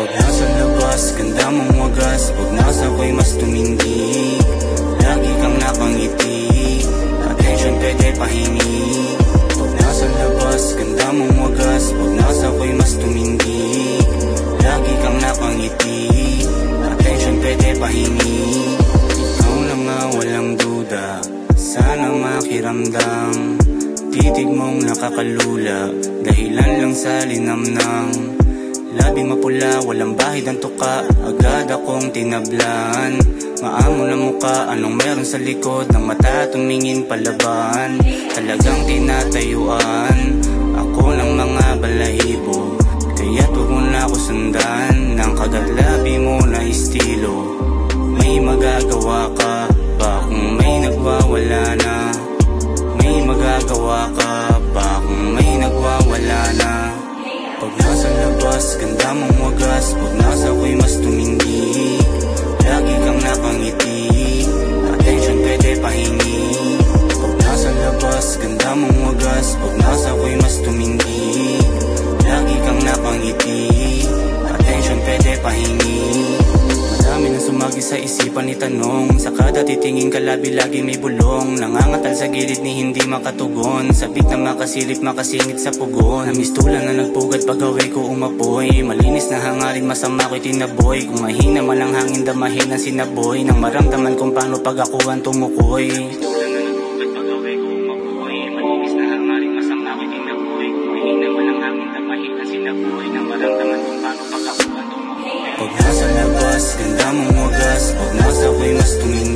Pag nasa labas, ganda mong wagas. Pag nasa ko'y mas tumindig. Lagi kang napangiti, attention pwede pahingi. Pag nasa labas, ganda mong wagas. Pag nasa ko'y mas tumindig. Lagi kang napangiti, attention pwede pahingi. Ikaw lang nga walang duda, sana makiramdam. Titig mong nakakalula, dahilan lang sa linamnam. Labing mapula, walang bahid ang tuka, agad akong tinablan. Maamo na muka, anong meron sa likod ng mata tumingin palaban. Talagang tinatayuan ako ng mga balahibo, kaya't huwag mo na ako sundan ng kagatlabi mo na estilo. May magagawa ka ba kung may nagwawala na? May magagawa ka ba kung may nagwawala na? Pag nasa labas, ganda mong wagas. Pag nasa ko'y mas tumindig. Lagi kang napangiti, attention pwede pahingi. Pag nasa labas, ganda mong wagas. Pag nasa ko'y mas tumindig. Lagi kang napangiti, attention pwede pahingi. Marami nang sumagi sa isipan ni tanong, sa kada titingin kalabi lagi may bulong. Nangangatal sa gilid ni hindi makatugon, sabik na makasilip makasingit sa pugon. Namistulan na nagpugat pag-away ko umapoy, malinis na hangarin masama ko'y tinaboy. Kung mahina man ang hangin damahin ang sinaboy, nang maramdaman kung paano pag ako ang tumukoy. Namistulan na nagpugat pag-away ko umapoy, malinis na hangarin masama ko'y tinaboy. Kung mahina man ang hangin damahin ang sinaboy, nang maramdaman kung paano pag ako ang tumukoy. Pag nasa labas, ganda mong wagas. Pag nasa ko'y mas tumingin.